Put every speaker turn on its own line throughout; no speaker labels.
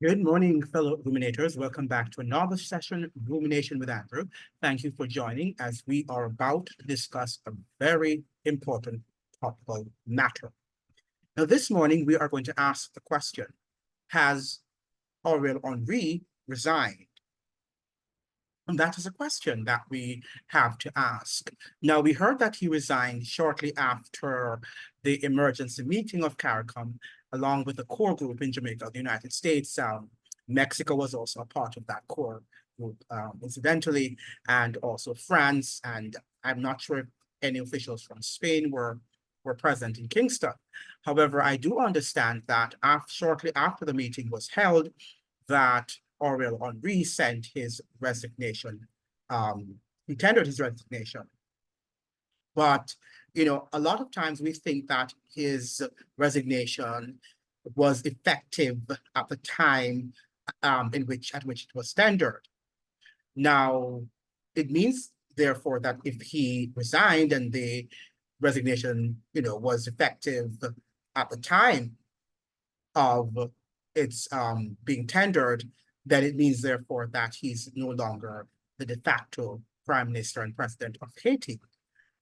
Good morning, fellow ruminators. Welcome back to another session, Rumination with Andrew. Thank you for joining as we are about to discuss a very important topical matter. Now, this morning, we are going to ask the question, has Ariel Henry resigned? And that is a question that we have to ask. Now, we heard that he resigned shortly after the emergency meeting of CARICOM, along with the core group in Jamaica, the United States. Mexico was also a part of that core group, incidentally, and also France. And I'm not sure if any officials from Spain were present in Kingston. However, I do understand that shortly after the meeting was held, that Ariel Henry sent his resignation. He tendered his resignation. But, a lot of times we think that his resignation was effective at the time at which it was tendered. Now, it means, therefore, that if he resigned and the resignation, was effective at the time of its being tendered, then it means, therefore, that he's no longer the de facto prime minister and president of Haiti.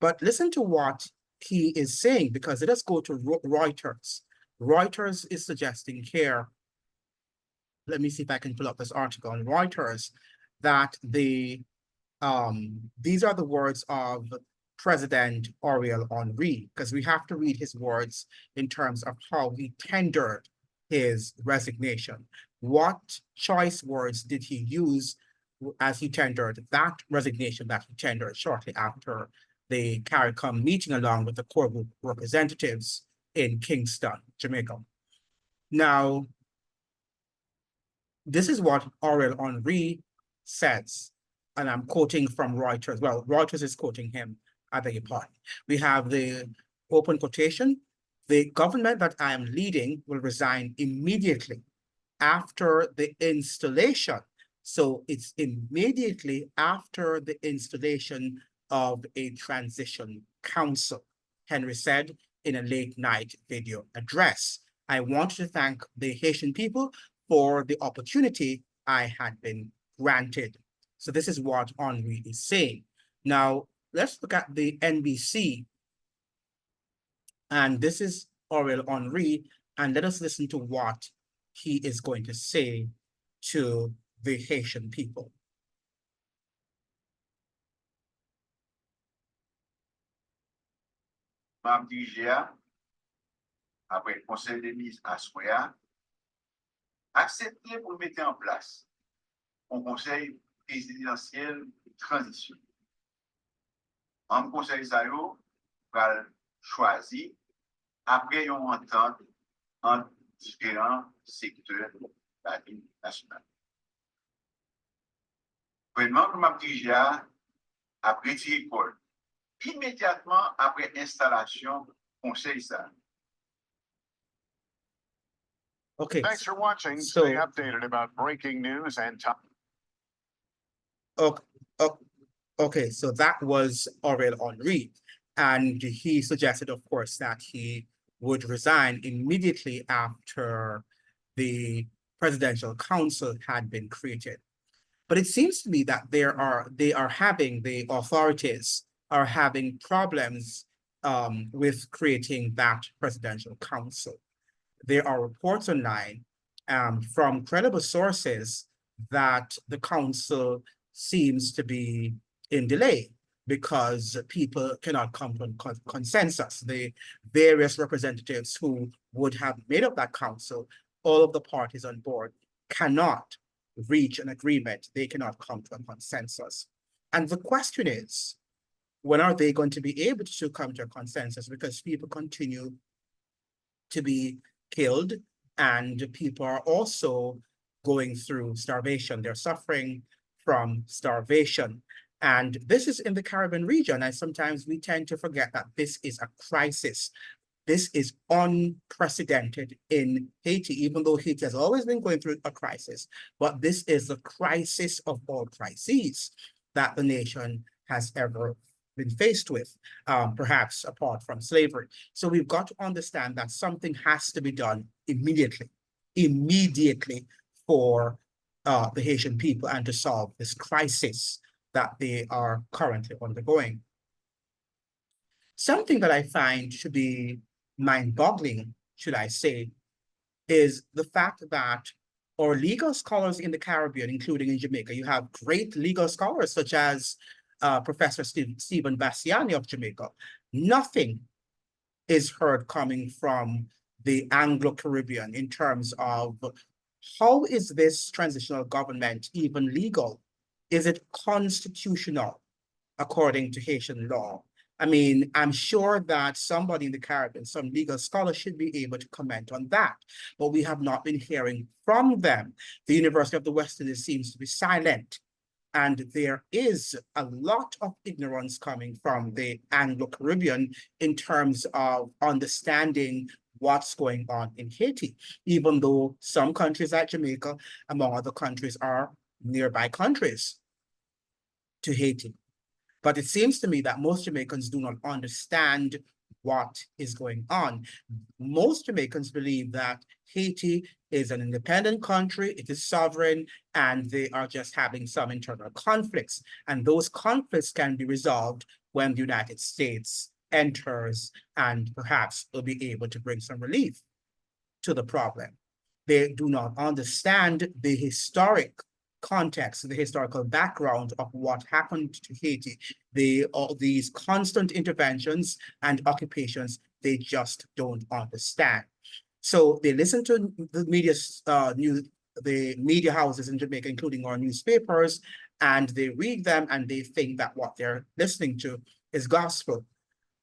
But listen to what he is saying, because let us go to Reuters. Reuters is suggesting here, let me see if I can pull up this article on Reuters, that these are the words of President Ariel Henry, because we have to read his words in terms of how he tendered his resignation. What choice words did he use as he tendered that resignation that he tendered shortly after the CARICOM meeting along with the core group representatives in Kingston, Jamaica? Now, this is what Ariel Henry says, and I'm quoting from Reuters. Well, Reuters is quoting him, I beg your pardon. We have the open quotation: the government that I am leading will resign immediately after the installation. So it's immediately after the installation of a transition council, Henry said in a late night video address. I want to thank the Haitian people for the opportunity I had been granted. So this is what Henry is saying. Now, let's look at the NBC. And this is Ariel Henry, and let us listen to what he is going to say to the Haitian people.
Après le conseil des ministres à Soya, accepté pour mettre en place un conseil présidentiel de transition. En conseil ça va choisir après une entente entre différents secteurs de la vie nationale. Gouvernement comme Abdija a retiré l'école immédiatement après l'installation du conseil ça.
Okay.
Thanks for watching. Stay updated about breaking news and top.
Okay, so that was Ariel Henry. And he suggested, of course, that he would resign immediately after the presidential council had been created. But it seems to me that the authorities are having problems with creating that presidential council. There are reports online from credible sources that the council seems to be in delay because people cannot come to a consensus. The various representatives who would have made up that council, all of the parties on board, cannot reach an agreement. They cannot come to a consensus. And the question is, when are they going to be able to come to a consensus? Because people continue to be killed, and people are also going through starvation. They're suffering from starvation. And this is in the Caribbean region, and sometimes we tend to forget that this is a crisis. This is unprecedented in Haiti, even though Haiti has always been going through a crisis. But this is the crisis of all crises that the nation has ever been faced with, perhaps apart from slavery. So we've got to understand that something has to be done immediately for the Haitian people and to solve this crisis that they are currently undergoing. Something that I find to be mind-boggling, should I say, is the fact that our legal scholars in the Caribbean, including in Jamaica, you have great legal scholars such as Professor Stephen Bassiani of Jamaica. Nothing is heard coming from the Anglo-Caribbean in terms of how is this transitional government even legal? Is it constitutional according to Haitian law? I mean, I'm sure that somebody in the Caribbean, some legal scholar should be able to comment on that, but we have not been hearing from them. The University of the West Indies seems to be silent, and there is a lot of ignorance coming from the Anglo-Caribbean in terms of understanding what's going on in Haiti, even though some countries like Jamaica, among other countries, are nearby countries to Haiti. But it seems to me that most Jamaicans do not understand what is going on. Most Jamaicans believe that Haiti is an independent country, it is sovereign, and they are just having some internal conflicts. And those conflicts can be resolved when the United States enters and perhaps will be able to bring some relief to the problem. They do not understand the historic context, the historical background of what happened to Haiti. These constant interventions and occupations, they just don't understand. So they listen to the media houses in Jamaica, including our newspapers, and they read them and they think that what they're listening to is gospel.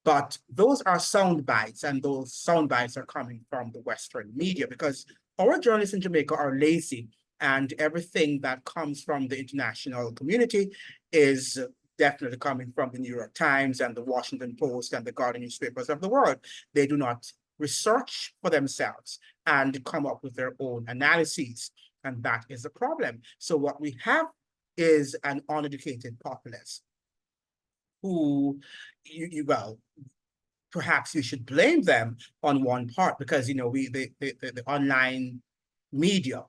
But those are sound bites, and those sound bites are coming from the Western media because our journalists in Jamaica are lazy, and everything that comes from the international community is definitely coming from the New York Times and the Washington Post and the Guardian newspapers of the world. They do not research for themselves and come up with their own analyses, and that is the problem. So what we have is an uneducated populace who, well, perhaps you should blame them on one part because, you know, the online media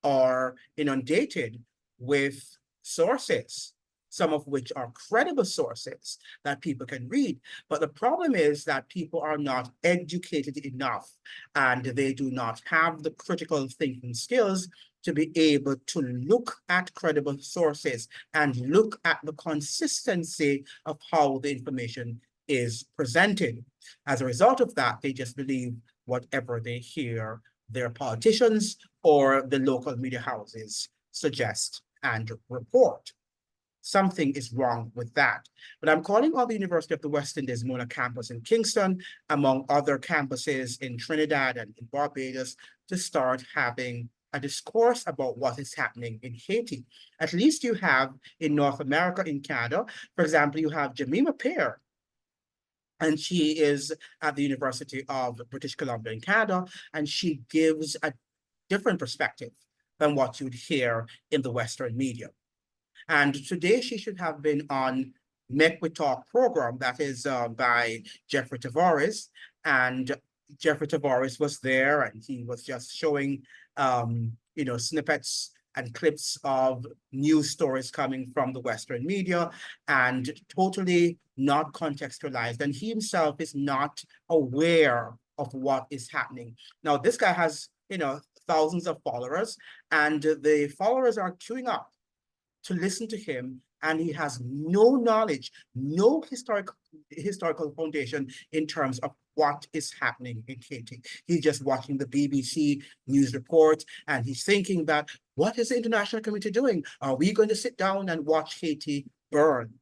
are inundated with sources, some of which are credible sources that people can read. But the problem is that people are not educated enough and they do not have the critical thinking skills to be able to look at credible sources and look at the consistency of how the information is presented. As a result of that, they just believe whatever they hear their politicians or the local media houses suggest and report. Something is wrong with that. But I'm calling on the University of the West Indies Mona campus in Kingston, among other campuses in Trinidad and in Barbados, to start having a discourse about what is happening in Haiti. At least you have in North America, in Canada, for example, you have Jemima Pear, and she is at the University of British Columbia in Canada, and she gives a different perspective than what you'd hear in the Western media. And today she should have been on Make We Talk program that is by Jeffrey Tavares. And Jeffrey Tavares was there and he was just showing, snippets and clips of news stories coming from the Western media and totally not contextualized. And he himself is not aware of what is happening. Now, this guy has, thousands of followers, and the followers are queuing up to listen to him, and he has no knowledge, no historical foundation in terms of what is happening in Haiti. He's just watching the BBC news report, and he's thinking that, what is the international community doing? Are we going to sit down and watch Haiti burn?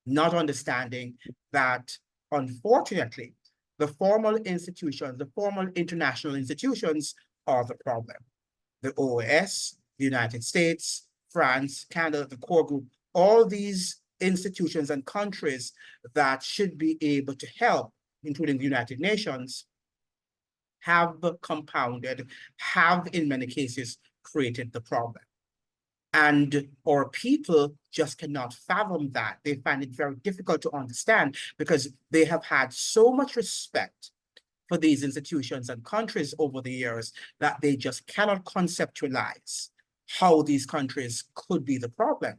Not understanding that, unfortunately, the formal institutions, the formal international institutions are the problem. The OAS, the United States, France, Canada, the core group, all these institutions and countries that should be able to help, including the United Nations, have compounded, have in many cases created the problem. And our people just cannot fathom that. They find it very difficult to understand because they have had so much respect for these institutions and countries over the years that they just cannot conceptualize how these countries could be the problem.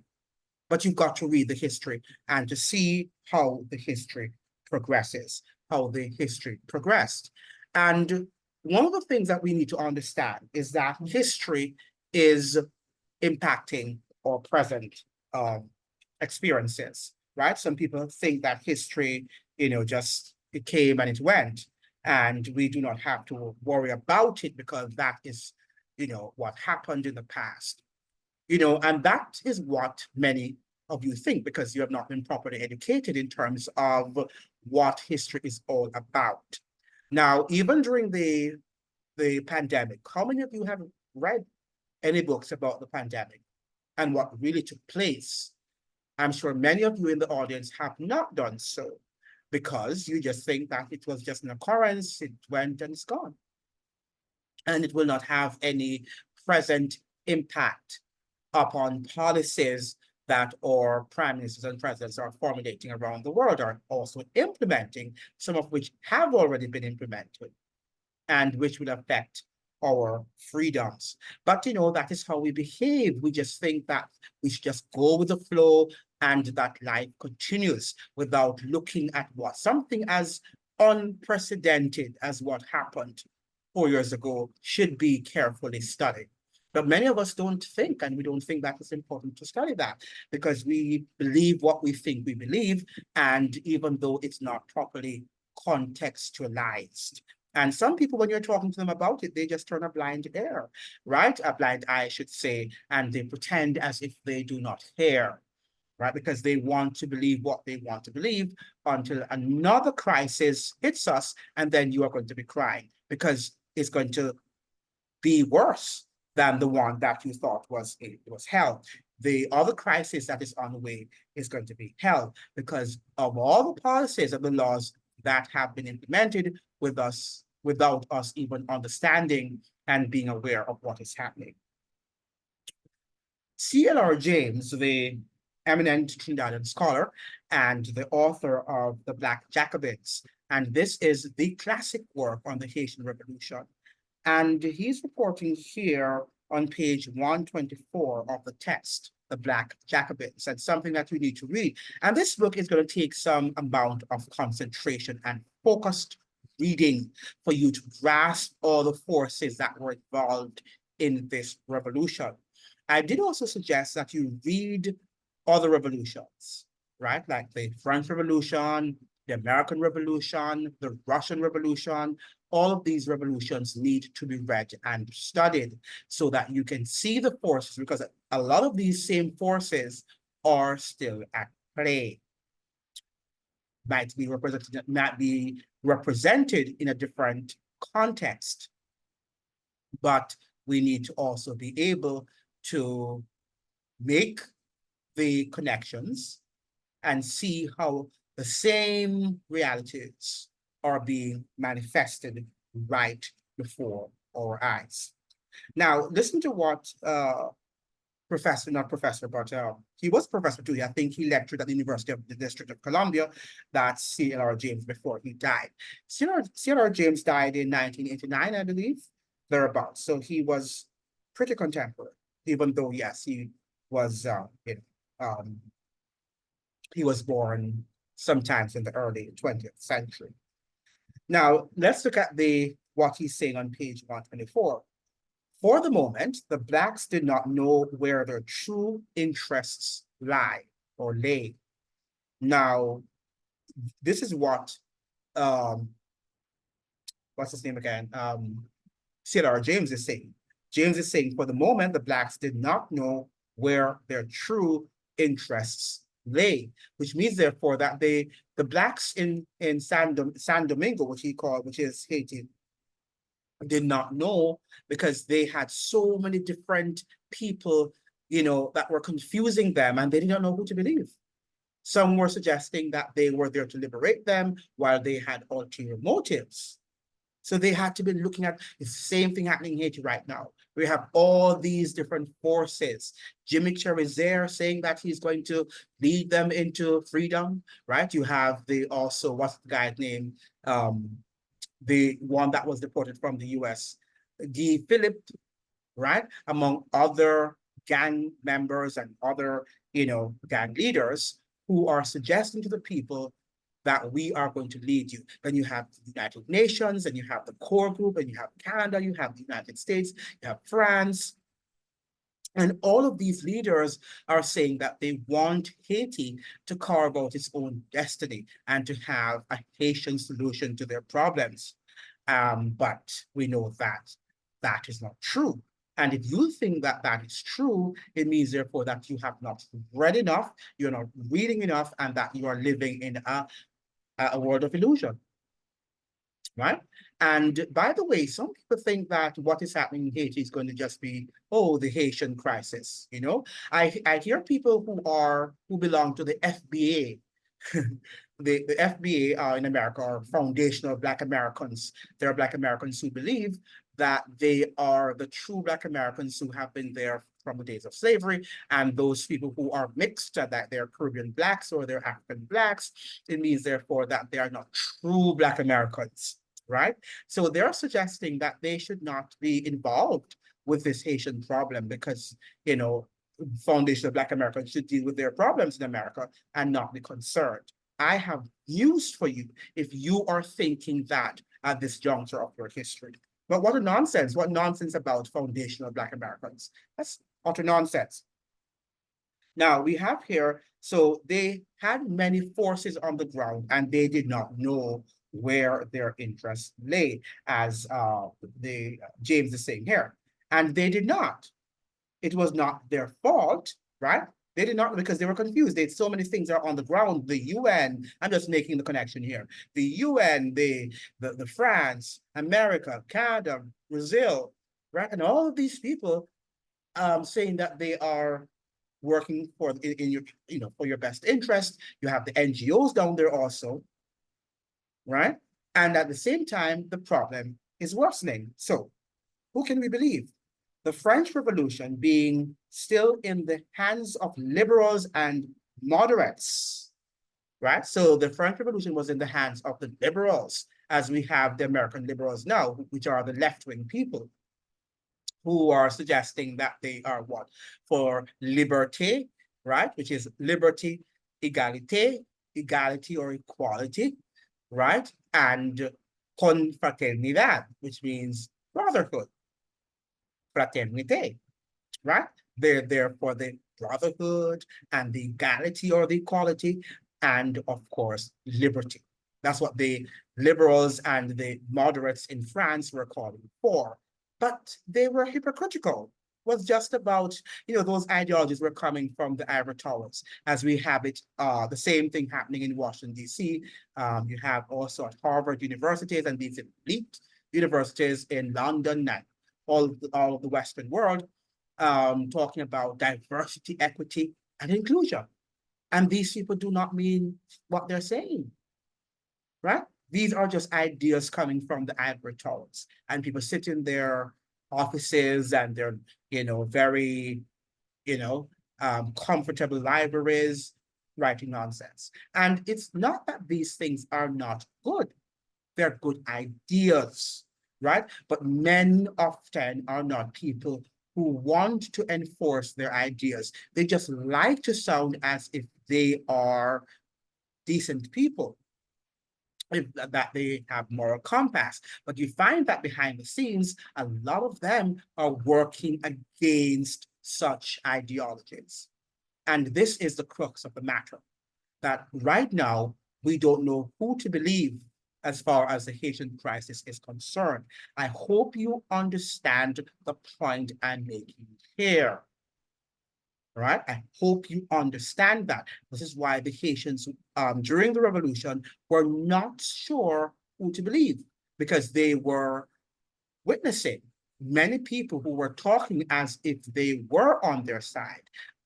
But you've got to read the history and to see how the history progresses, how the history progressed. And one of the things that we need to understand is that history is impacting our present experiences, right? Some people think that history, just it came and it went, and we do not have to worry about it because that is, what happened in the past. And that is what many of you think because you have not been properly educated in terms of what history is all about. Now, even during the pandemic, how many of you have read any books about the pandemic and what really took place? I'm sure many of you in the audience have not done so because you just think that it was just an occurrence, it went and it's gone. And it will not have any present impact upon policies that our prime ministers and presidents are formulating around the world, are also implementing, some of which have already been implemented and which will affect our freedoms. But that is how we behave. We just think that we should just go with the flow and that life continues without looking at what something as unprecedented as what happened 4 years ago should be carefully studied. But many of us don't think, and we don't think that it's important to study that because we believe what we think we believe, and even though it's not properly contextualized. And some people, when you're talking to them about it, they just turn a blind ear, right? A blind eye, I should say, and they pretend as if they do not hear, right? Because they want to believe what they want to believe until another crisis hits us, and then you are going to be crying because it's going to be worse than the one that you thought was hell. The other crisis that is on the way is going to be hell because of all the policies and the laws that have been implemented with us without us even understanding and being aware of what is happening. C.L.R. James, the eminent Trinidadian scholar and the author of The Black Jacobins, and this is the classic work on the Haitian Revolution. And he's reporting here on page 124 of the text, The Black Jacobins, and something that you need to read. And this book is going to take some amount of concentration and focused reading for you to grasp all the forces that were involved in this revolution. I did also suggest that you read other revolutions, right? Like the French Revolution, the American Revolution, the Russian Revolution. All of these revolutions need to be read and studied so that you can see the forces, because a lot of these same forces are still at play. Might be represented in a different context, but we need to also be able to make the connections and see how the same realities are being manifested right before our eyes. Now, listen to what professor, not professor, but he was professor too. I think he lectured at the University of the District of Columbia. That's C.L.R. James before he died. C.L.R. James died in 1989, I believe, thereabouts. So he was pretty contemporary, even though, yes, he was, he was born sometimes in the early 20th century. Now, let's look at what he's saying on page 124. For the moment, the Blacks did not know where their true interests lie or lay. Now, this is what, what's his name again? C.L.R. James is saying. James is saying, for the moment, the Blacks did not know where their true interests lay, which means therefore that the Blacks in San Domingo, which is Haiti, did not know because they had so many different people, that were confusing them, and they didn't know who to believe. Some were suggesting that they were there to liberate them while they had ulterior motives. So they had to be looking at the same thing happening in Haiti right now. We have all these different forces. Jimmy Cherizier saying that he's going to lead them into freedom, right? You have also, what's the guy's name? the one that was deported from the US, Guy Philip, right? Among other gang members and other, gang leaders who are suggesting to the people that we are going to lead you. Then you have the United Nations, and you have the core group, and you have Canada, you have the United States, you have France. And all of these leaders are saying that they want Haiti to carve out its own destiny and to have a Haitian solution to their problems. But we know that that is not true. And if you think that that is true, it means therefore that you have not read enough, you're not reading enough, and that you are living in a world of illusion, right? And by the way, some people think that what is happening in Haiti is going to just be, oh, the Haitian crisis. I hear people who belong to the FBA. The FBA in America are foundational Black Americans. There are Black Americans who believe that they are the true Black Americans who have been there from the days of slavery, and those people who are mixed, that they're Caribbean Blacks or they're African Blacks. It means therefore that they are not true Black Americans, right? So they're suggesting that they should not be involved with this Haitian problem because, foundational Black Americans should deal with their problems in America and not be concerned. I have news for you if you are thinking that at this juncture of your history. But what a nonsense. What nonsense about foundational Black Americans? That's utter nonsense. Now we have here, so they had many forces on the ground and they did not know where their interests lay, as James is saying here. And they did not. It was not their fault, right? They did not, because they were confused. They had so many things are on the ground. The UN, I'm just making the connection here. The UN, the France, America, Canada, Brazil, right? And all of these people saying that they are working for in your, for your best interest. You have the NGOs down there also, right? And at the same time, the problem is worsening. So who can we believe? The French Revolution being still in the hands of liberals and moderates, right? So the French Revolution was in the hands of the liberals, as we have the American liberals now, which are the left-wing people who are suggesting that they are what? For liberté, right? Which is liberty, égalité, equality or equality, right? And confraternidad, which means brotherhood, fraternité, right? They're there for the brotherhood and the equality or the equality, and of course, liberty. That's what the liberals and the moderates in France were calling for. But they were hypocritical. It was just about, those ideologies were coming from the ivory towers, as we have it, the same thing happening in Washington, D.C. You have also at Harvard universities and these elite universities in London and all of the Western world, talking about diversity, equity, and inclusion. And these people do not mean what they're saying, right? These are just ideas coming from the ivory towers, and people sit in their offices and their, very, comfortable libraries writing nonsense. And it's not that these things are not good. They're good ideas, right? But men often are not people who want to enforce their ideas. They just like to sound as if they are decent people, that they have moral compass. But you find that behind the scenes, a lot of them are working against such ideologies. And this is the crux of the matter, that right now, we don't know who to believe as far as the Haitian crisis is concerned. I hope you understand the point I'm making here. Right? I hope you understand that. This is why the Haitians during the revolution were not sure who to believe, because they were witnessing many people who were talking as if they were on their side.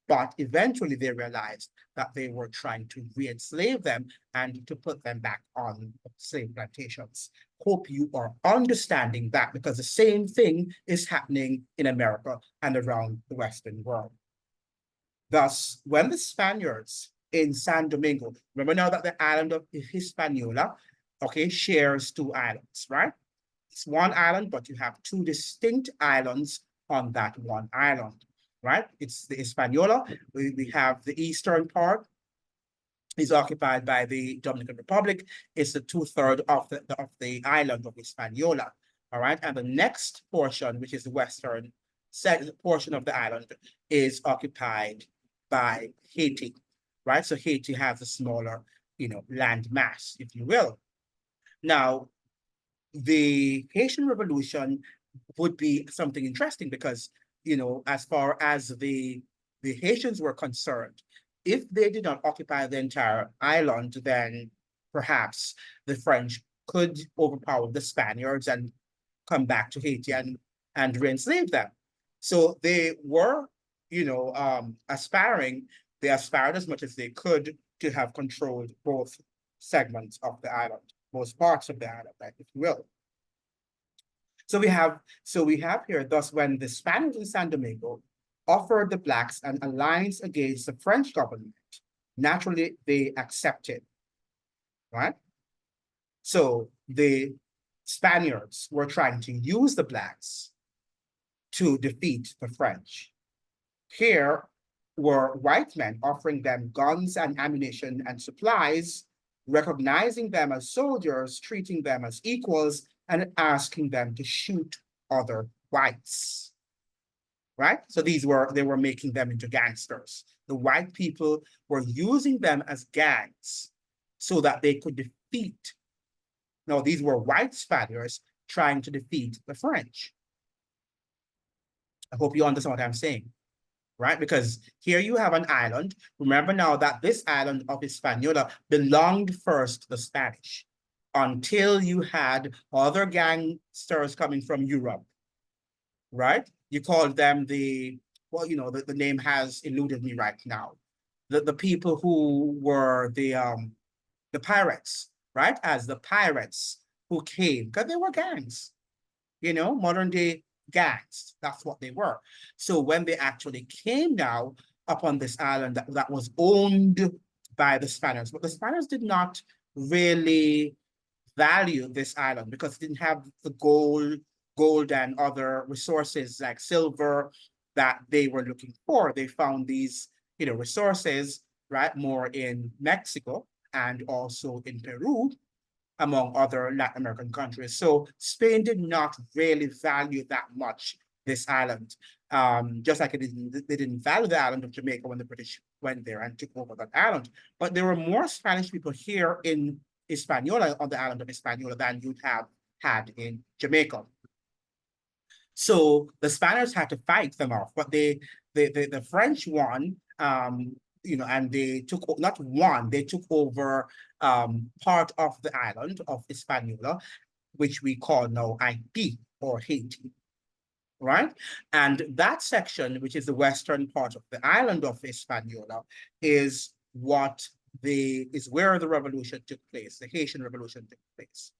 But eventually they realized that they were trying to re-enslave them and to put them back on slave plantations. Hope you are understanding that, because the same thing is happening in America and around the Western world. Thus, when the Spaniards in San Domingo, remember now that the island of Hispaniola okay, shares two islands, right? It's one island, but you have two distinct islands on that one island, right? It's the Hispaniola. We have the eastern part is occupied by the Dominican Republic. It's the two-thirds of the island of Hispaniola, all right? And the next portion, which is the western portion of the island, is occupied by Haiti, right? So Haiti has a smaller, land mass, if you will. Now, the Haitian Revolution would be something interesting because, as far as the Haitians were concerned, if they did not occupy the entire island, then perhaps the French could overpower the Spaniards and come back to Haiti and re-enslave them. So they were, they aspired as much as they could to have controlled both segments of the island, both parts of the island, if you will. So we have here, thus, when the Spaniards in San Domingo offered the blacks an alliance against the French government, naturally they accepted, right? So the Spaniards were trying to use the blacks to defeat the French. Here were white men offering them guns and ammunition and supplies, recognizing them as soldiers, treating them as equals, and asking them to shoot other whites. Right? So they were making them into gangsters. The white people were using them as gangs so that they could defeat. Now, these were white Spaniards trying to defeat the French. I hope you understand what I'm saying, right? Because here you have an island. Remember now that this island of Hispaniola belonged first to the Spanish until you had other gangsters coming from Europe, right? You called them the name has eluded me right now. The people who were the pirates, right? As the pirates who came, because they were gangs, modern day gangs. That's what they were. So when they actually came now upon this island that was owned by the Spaniards, but the Spaniards did not really value this island because it didn't have the gold and other resources like silver that they were looking for. They found these, resources, right, more in Mexico and also in Peru, among other Latin American countries. So Spain did not really value that much this island. Just like they didn't value the island of Jamaica when the British went there and took over that island. But there were more Spanish people here in Hispaniola, on the island of Hispaniola, than you'd have had in Jamaica. So the Spaniards had to fight them off, but the French won, and they took, not one, they took over part of the island of Hispaniola, which we call now Haiti or Haiti, right? And that section, which is the western part of the island of Hispaniola, is where the revolution took place, the Haitian Revolution took place.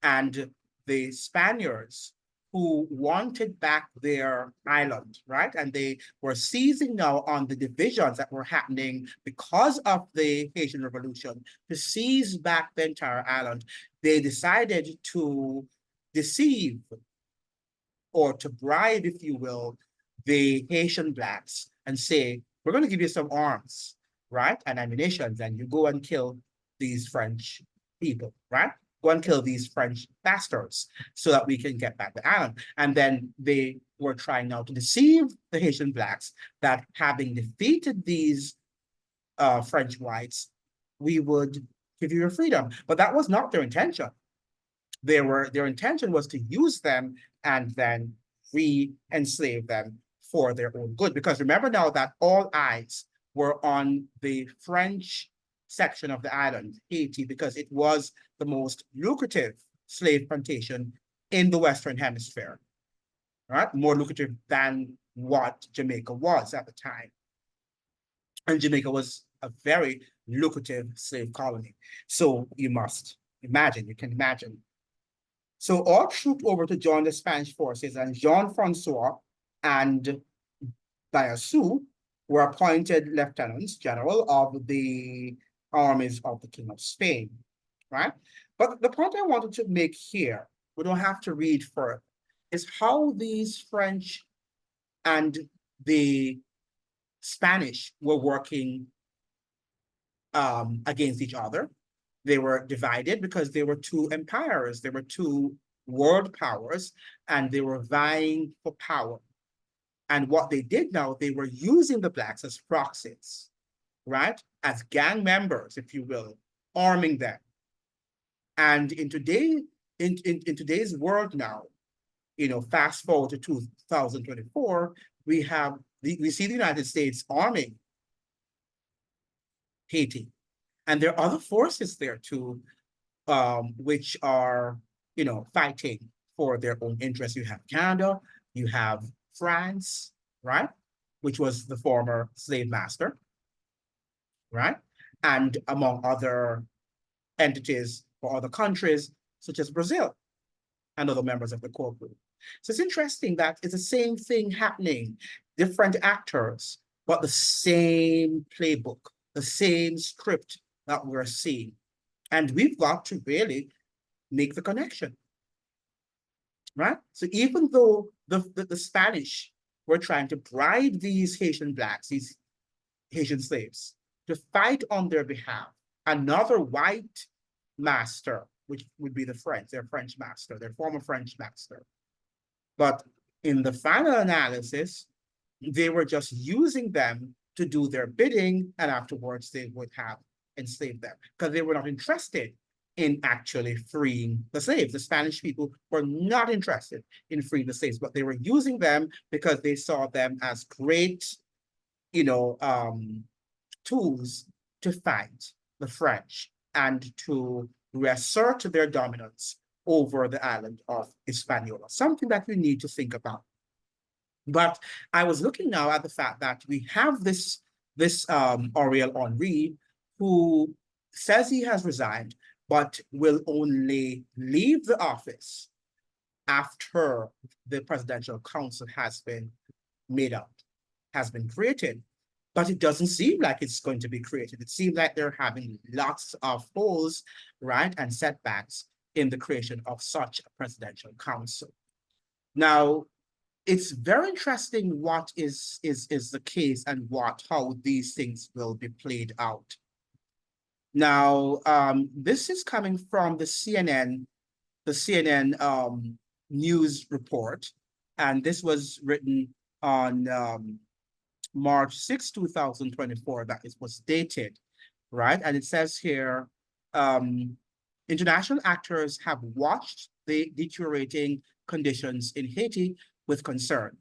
And the Spaniards who wanted back their island, right? And they were seizing now on the divisions that were happening because of the Haitian Revolution to seize back the entire island. They decided to deceive or to bribe, if you will, the Haitian blacks and say, we're going to give you some arms, right? And ammunition, and you go and kill these French people, right? Go and kill these French bastards so that we can get back the island. And then they were trying now to deceive the Haitian blacks that having defeated these French whites, we would give you your freedom. But that was not their intention. Their intention was to use them and then re-enslave them for their own good. Because remember now that all eyes were on the French section of the island, Haiti, because it was the most lucrative slave plantation in the Western Hemisphere, right? More lucrative than what Jamaica was at the time. And Jamaica was a very lucrative slave colony. So you can imagine. So all trooped over to join the Spanish forces, and Jean-Francois and Biassou were appointed lieutenants general of the armies of the King of Spain, right? But the point I wanted to make here, we don't have to read further, is how these French and the Spanish were working against each other. They were divided because they were two empires, they were two world powers, and they were vying for power. And what they did now, they were using the blacks as proxies, right? As gang members, if you will, arming them. And in today's world now, fast forward to 2024, we see the United States arming Haiti. And there are other forces there too, which are, fighting for their own interests. You have Canada, you have France, right? Which was the former slave master, right? And among other entities or other countries, such as Brazil and other members of the core group. So it's interesting that it's the same thing happening, different actors, but the same playbook, the same script that we're seeing. And we've got to really make the connection, right? So even though the Spanish were trying to bribe these Haitian blacks, these Haitian slaves, to fight on their behalf, another white master, which would be the French, their French master, their former French master. But in the final analysis, they were just using them to do their bidding, and afterwards they would have enslaved them because they were not interested in actually freeing the slaves. The Spanish people were not interested in freeing the slaves, but they were using them because they saw them as great, tools to fight the French and to reassert their dominance over the island of Hispaniola, something that we need to think about. But I was looking now at the fact that we have this Ariel Henry, who says he has resigned, but will only leave the office after the presidential council has been made up, has been created. But it doesn't seem like it's going to be created. It seems like they're having lots of holes, right, and setbacks in the creation of such a presidential council. Now, it's very interesting what is the case and how these things will be played out. Now, this is coming from the CNN news report, and this was written on March 6, 2024, that it was dated, right? And it says here, international actors have watched the deteriorating conditions in Haiti with concern.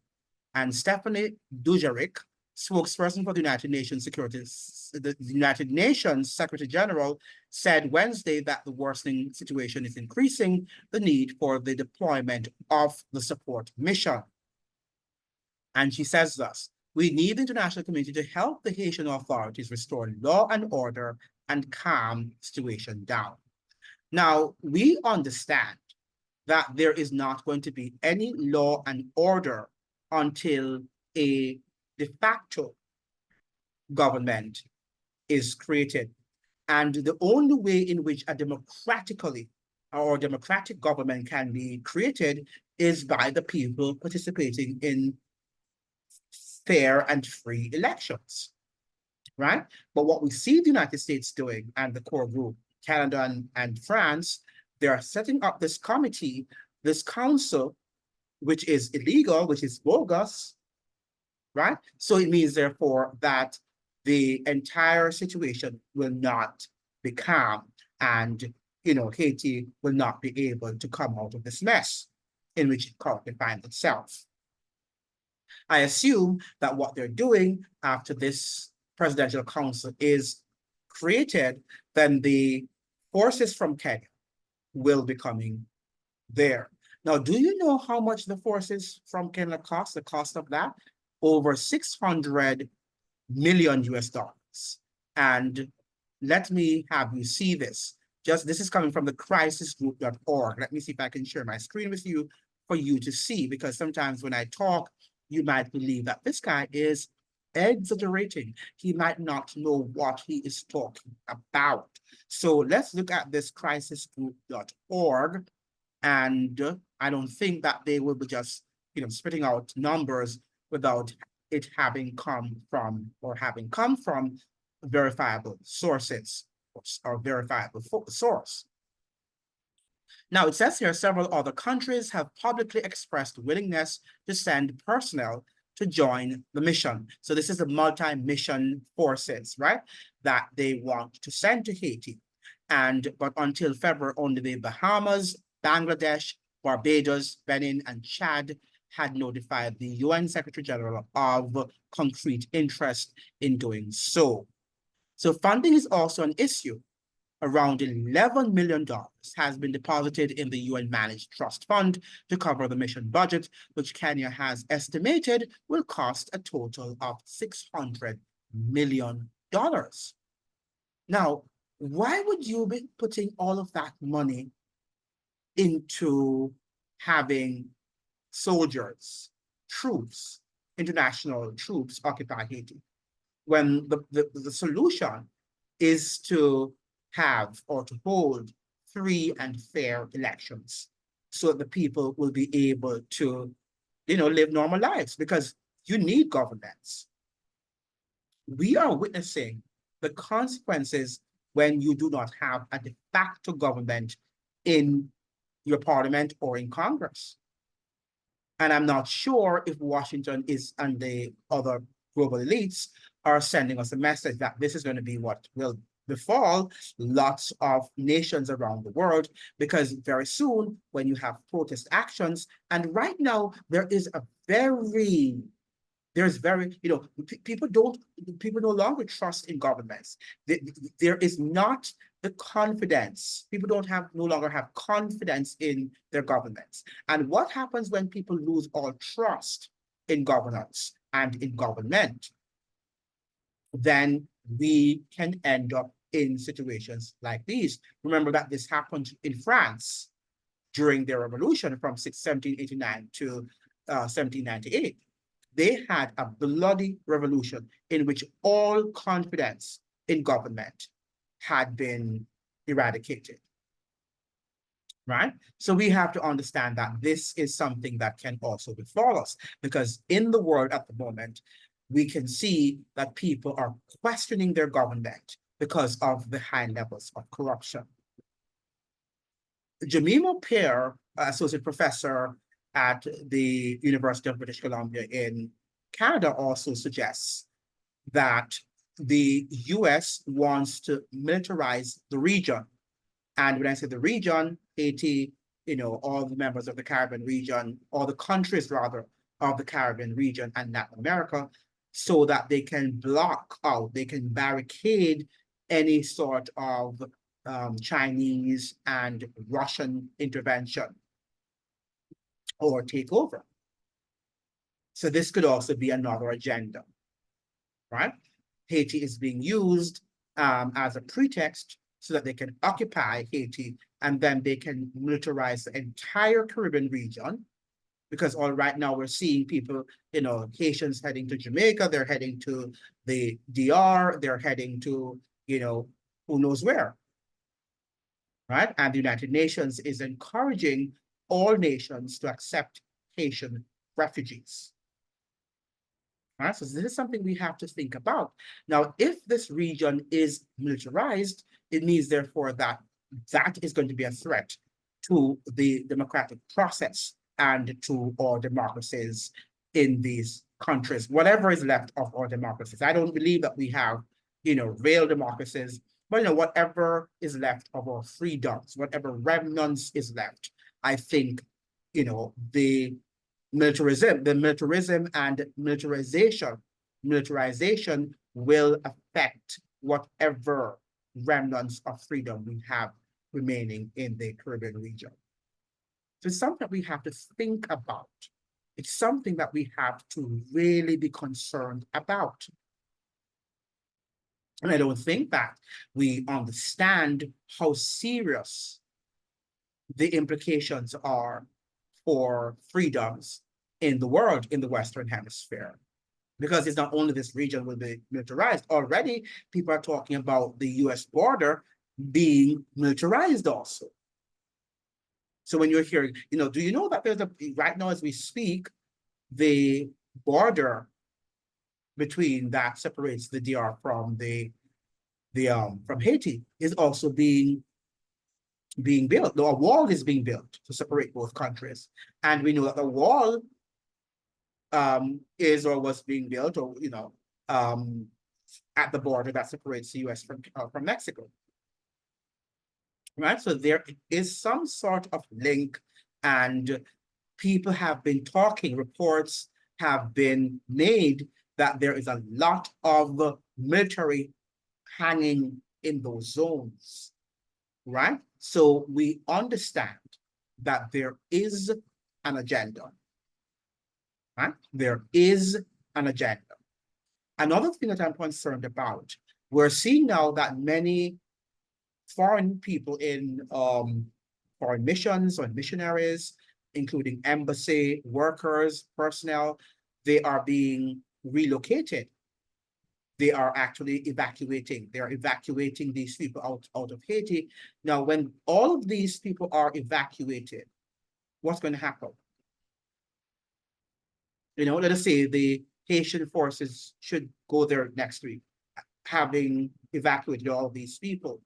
And Stephanie Dujarric, spokesperson for the United Nations the United Nations Secretary General, said Wednesday that the worsening situation is increasing the need for the deployment of the support mission. And she says thus: "We need the international community to help the Haitian authorities restore law and order and calm the situation down." Now, we understand that there is not going to be any law and order until a de facto government is created. And the only way in which a democratic government can be created is by the people participating in fair and free elections, right? But what we see the United States doing, and the core group, Canada and France, they are setting up this committee, this council, which is illegal, which is bogus, right? So it means, therefore, that the entire situation will not be calm, and Haiti will not be able to come out of this mess in which it currently finds itself. I assume that what they're doing after this presidential council is created, then the forces from Kenya will be coming there. Now, do you know how much the forces from Kenya cost? The cost of that? Over $600 million US. And let me have you see this. This is coming from the crisisgroup.org. Let me see if I can share my screen with you for you to see, because sometimes when I talk, you might believe that this guy is exaggerating. He might not know what he is talking about. So let's look at this crisisgroup.org, and I don't think that they will be just spitting out numbers without it having come from verifiable sources or verifiable source. Now, it says here several other countries have publicly expressed willingness to send personnel to join the mission. So this is the multi-mission forces, right, that they want to send to Haiti. But until February, only the Bahamas, Bangladesh, Barbados, Benin, and Chad had notified the UN Secretary General of concrete interest in doing so. So funding is also an issue. Around $11 million has been deposited in the UN-managed trust fund to cover the mission budget, which Kenya has estimated will cost a total of $600 million. Now, why would you be putting all of that money into having soldiers, troops, international troops occupy Haiti, when the solution is to have or to hold free and fair elections so that the people will be able to, live normal lives, because you need governance. We are witnessing the consequences when you do not have a de facto government in your parliament or in Congress. And I'm not sure if Washington and the other global elites are sending us a message that this is going to be what will befall lots of nations around the world, because very soon when you have protest actions, and right now there's people no longer trust in governments. There is not the confidence. People no longer have confidence in their governments. And what happens when people lose all trust in governance and in government? Then we can end up in situations like these. Remember that this happened in France during their revolution from 1789 to 1798. They had a bloody revolution in which all confidence in government had been eradicated, right? So we have to understand that this is something that can also befall us, because in the world at the moment, we can see that people are questioning their government because of the high levels of corruption. Jemima Peer, associate professor at the University of British Columbia in Canada, also suggests that the US wants to militarize the region. And when I say the region, Haiti, all the members of the Caribbean region, or the countries rather, of the Caribbean region and Latin America, so that they can block out, they can barricade any sort of Chinese and Russian intervention or takeover. So this could also be another agenda, right? Haiti is being used as a pretext so that they can occupy Haiti, and then they can militarize the entire Caribbean region. Because right now we're seeing people, Haitians heading to Jamaica, they're heading to the DR, they're heading to, who knows where, right? And the United Nations is encouraging all nations to accept Haitian refugees. Right? So this is something we have to think about. Now, if this region is militarized, it means therefore that is going to be a threat to the democratic process and to our democracies in these countries, whatever is left of our democracies. I don't believe that we have, real democracies, but whatever is left of our freedoms, whatever remnants is left, I think, the militarism and militarization will affect whatever remnants of freedom we have remaining in the Caribbean region. So it's something that we have to think about. It's something that we have to really be concerned about. And I don't think that we understand how serious the implications are for freedoms in the world, in the Western Hemisphere. because it's not only this region will be militarized. Already, people are talking about the US border being militarized also. So when you're hearing, do you know that there's right now as we speak, the border between that separates the DR from from Haiti is also being built. A wall is being built to separate both countries. And we know that the wall is or was being built, or at the border that separates the US from Mexico. Right? So there is some sort of link, and people have been talking, reports have been made that there is a lot of military hanging in those zones, right? So we understand that there is an agenda, right? There is an agenda. Another thing that I'm concerned about, we're seeing now that many foreign people in foreign missions or missionaries, including embassy workers, personnel, they are being relocated. They are actually evacuating. They are evacuating these people out of Haiti. Now, when all of these people are evacuated, what's going to happen? Let us say the Haitian forces should go there next week, having evacuated all of these people.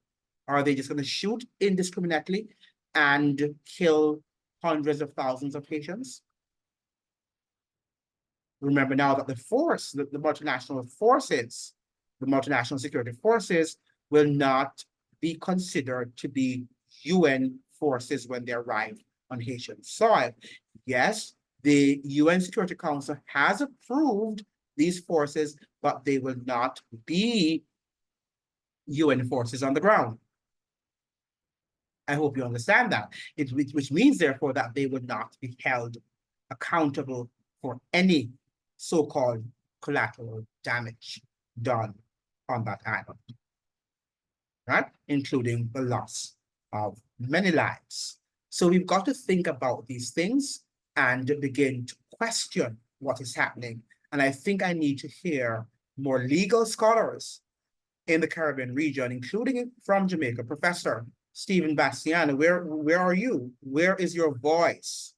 Are they just going to shoot indiscriminately and kill hundreds of thousands of Haitians? Remember now that the multinational forces, the multinational security forces will not be considered to be UN forces when they arrive on Haitian soil. Yes, the UN Security Council has approved these forces, but they will not be UN forces on the ground. I hope you understand that. Which means, therefore, that they would not be held accountable for any so-called collateral damage done on that island, right? Including the loss of many lives. So we've got to think about these things and begin to question what is happening. And I think I need to hear more legal scholars in the Caribbean region, including from Jamaica. Professor Stephen Bastiano, where are you? Where is your voice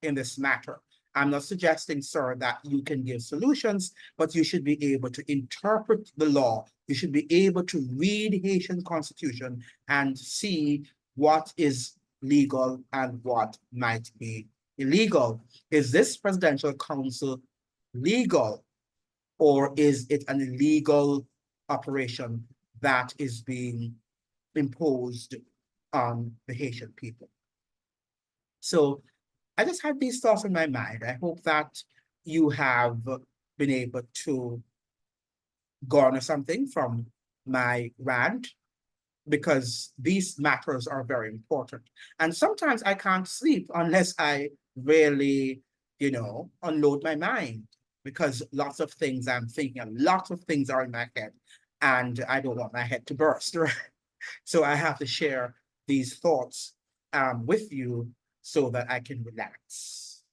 in this matter? I'm not suggesting, sir, that you can give solutions, but you should be able to interpret the law. You should be able to read Haitian Constitution and see what is legal and what might be illegal. Is this presidential council legal, or is it an illegal operation that is being imposed on the Haitian people? So I just had these thoughts in my mind. I hope that you have been able to garner something from my rant, because these matters are very important. And sometimes I can't sleep unless I really, unload my mind, because lots of things I'm thinking, and lots of things are in my head, and I don't want my head to burst, right? So I have to share these thoughts with you so that I can relax,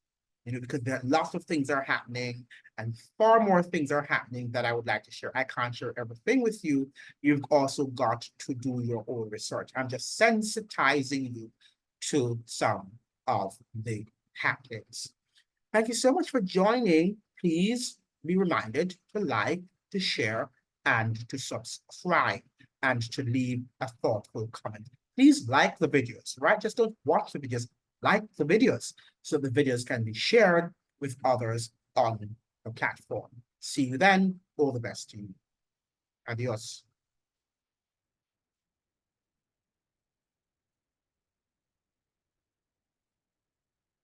because there are lots of things are happening, and far more things are happening that I would like to share. I can't share everything with you. You've also got to do your own research. I'm just sensitizing you to some of the happenings. Thank you so much for joining. Please be reminded to like, to share, and to subscribe, and to leave a thoughtful comment. Please like the videos, right? Just don't watch the videos, like the videos, so the videos can be shared with others on the platform. See you then. All the best to you. Adios.